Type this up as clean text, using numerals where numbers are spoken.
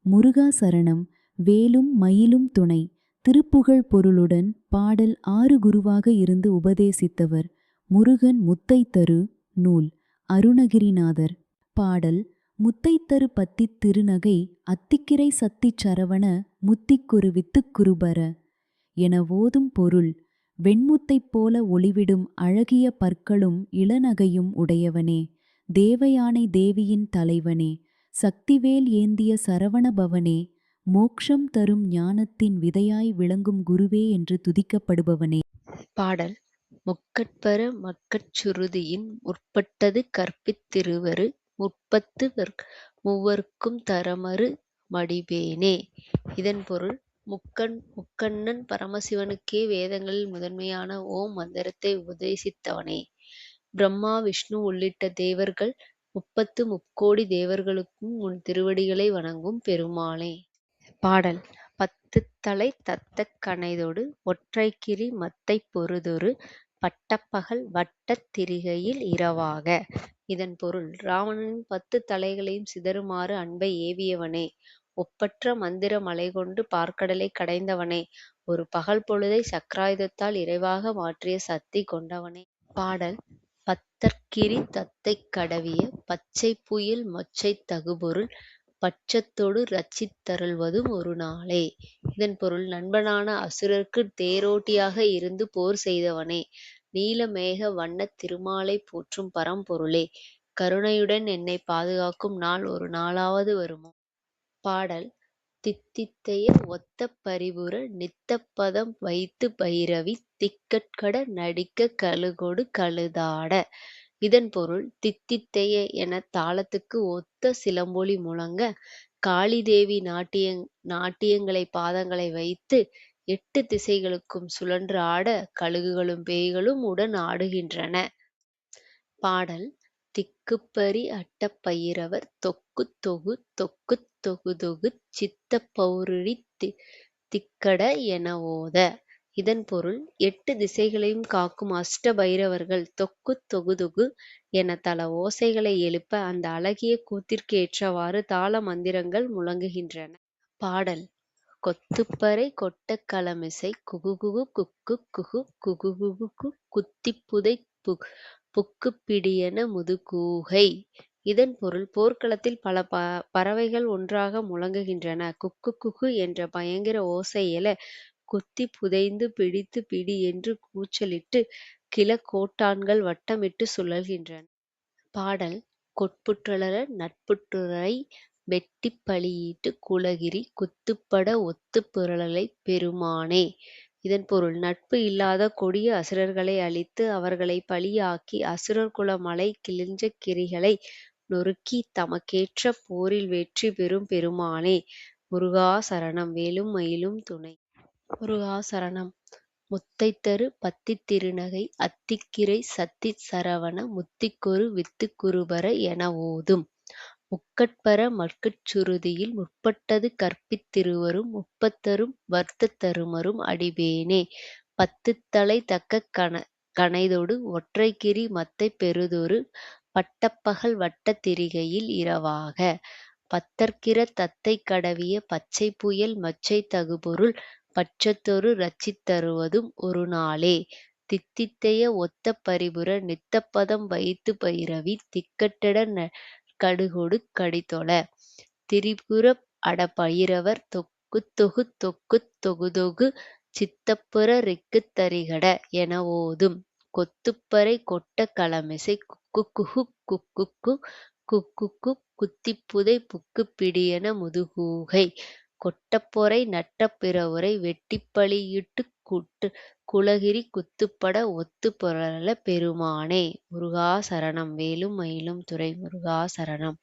முருகா சரணம். வேலும் மயிலும் துணை. திருப்புகழ் பொருளுடன் பாடல் 6 குருவாக இருந்து உபதேசித்தவர் முருகன். முத்தைத்தரு. நூல் அருணகிரிநாதர். பாடல் முத்தைத்தரு பத்தித் திருநகை அத்திக்கிரை சத்திச் சரவண முத்திக்குரு வித்துக்குருபர என ஓதும் பொருள். வெண்முத்தைப் போல ஒளிவிடும் அழகிய பற்களும் இளநகையும் உடையவனே, தேவயானை தேவியின் தலைவனே, சக்திவேல் ஏந்திய சரவணபவனே, மோக்ஷம் தரும் ஞானத்தின் விதையாய் விளங்கும் குருவே என்று துதிக்கப்படுபவனே. பாடல் முக்கட்பர மக்கட்சுருதியின் முற்பட்டது கற்பித்திருவரு முற்பத்து மூவர்க்கும் தரமரு மடிபேனே. இதன் பொருள், முக்கண்ணன் பரமசிவனுக்கே வேதங்களில் முதன்மையான ஓம் மந்திரத்தை உபதேசித்தவனே, பிரம்மா விஷ்ணு உள்ளிட்ட தேவர்கள் 30 முக்கோடி தேவர்களுக்கும் உன் திருவடிகளை வணங்கும் பெருமாளே. பாடல் பத்துத்தலை தத்தக் கணைதொடு ஒற்றைக்கிரி மத்தைப் பொருதொரு பட்டப்பகல் வட்டத் திரிகையில் இரவாக. இதன் பொருள், ராவணனின் 10 தலைகளையும் சிதறுமாறு அன்பை ஏவியவனே, ஒப்பற்ற மந்திர மலைகொண்டு பார்க்கடலை கடைந்தவனே, ஒரு பகல் பொழுதை சக்ராயுதத்தால் இறைவாக மாற்றிய சக்தி கொண்டவனே. பாடல் பத்தர்க்கிரி தத்தைக் கடவிய பச்சைப் புயல் மொச்சைத் தகுபொருள் பட்சத்தொடு ரட்சித்தருள்வதும் ஒரு நாளே. இதன் பொருள், நண்பனான அசுரர்க்கு தேரோட்டியாக இருந்து போர் செய்தவனே, நீலமேக வண்ணத் திருமாலைப் போற்றும் பரம்பொருளே, கருணையுடன் என்னை பாதுகாக்கும் நாள் ஒரு நாளாவது வருமோ. பாடல் தித்தித்தைய ஒத்த பரிபுர நித்தப்பதம் வைத்து பைரவி திக்கட்கட நடிக்க கழுகொடு கழுதாட. இதன் பொருள், தித்தித்தைய என தாளத்துக்கு ஒத்த சிலம்பொலி முழங்க காளிதேவி நாட்டியங்களை பாதங்களை வைத்து 8 திசைகளுக்கும் சுழன்று ஆட கழுகுகளும் பேய்களும் உடன் ஆடுகின்றன. பாடல் திக்குப்பரி அட்டப் பயிரவர் தொக்குத் தொகு தொக்குத் தொகுதொகு சித்தப் பௌருழி திக்கட என ஓத. இதன் பொருள், 8 திசைகளையும் காக்கும் அஷ்ட பைரவர்கள் தொக்குத் தொகுதொகு என தல ஓசைகளை எழுப்ப அந்த அழகிய கூத்திற்கு ஏற்றவாறு தாள மந்திரங்கள் முழங்குகின்றன. பாடல் கொத்துப்பறை கொட்டக் களமிசை குகுகுகு குக்கு குகு குகுகுகு குத்திப்புதை புக்குப் பிடியென முதுகூகை. இதன் பொருள், போர்க்களத்தில் பல பறவைகள் ஒன்றாக முழங்குகின்றன. குக்கு குகு என்ற பயங்கர ஓசை எழ குத்தி புதைந்து பிடித்து பிடி என்று கூச்சலிட்டு கிழக்கோட்டான்கள் வட்டமிட்டு சுழல்கின்றன. பாடல் கொட்புற்றலற நட்புற்றுறை வெட்டிப் பலியிட்டு குலகிரி குத்துப்பட ஒத்துப் புரளலைப் பெருமானே. இதன் பொருள், நட்பு இல்லாத கொடிய அசுரர்களை அழித்து அவர்களை பலியாக்கி அசுரர் குல மலை கிழிஞ்ச கிரிகளை நொறுக்கி தமக்கேற்ற போரில் வெற்றி பெறும் பெருமானே. முருகா சரணம். வேலும் மயிலும் துணை. முருகா சரணம். முத்தைத்தரு பத்தித் திருநகை அத்திக்கிரை சத்திச் சரவண முத்திக்கொரு வித்துக்குருபர என ஓதும். முக்கட்பர மக்கட்சுருதியில் முற்பட்டது கற்பித்திருவரும் முப்பத்தரும் வர்த்தத் தருமரும் அடிபேனே. 10தலை தக்க கணைதொடு ஒற்றைக்கிரி மத்தைப் பெருதொரு பட்டப்பகல் வட்டத் திரிகையில் இரவாக. பத்தர்க்கிர தத்தைக் கடவிய பச்சைப் புயல் மொச்சைத் தகுபொருள் பட்சத்தொடு ரட்சித்தருள்வதும் ஒரு நாளே. தித்தித்தைய ஒத்த பரிபுர நித்தப்பதம் வைத்து பைரவி திக்கட்டட கடுகொடு கடிதொழ. திரிபுர அட பைரவர் தொக்குத்தொகு தொக்குத் தொகுதொகு சித்தப்புர ரிக்குத் தரிகட என ஓதும். கொத்துப்பறை கொட்டக் களமிசை குக்குகுகு குக்குகு குக்குகு குத்திப்புதை புக்குப் பிடியென முதுகூகை. கொட்டப்பொறை நட்ட பிறவுரை வெட்டிப் பலியிட்டுக் குலகிரி குத்துப்பட ஒத்துப் புரளல பெருமானே. முருகா சரணம். வேலும் மயிலும் துணை. முருகா சரணம்.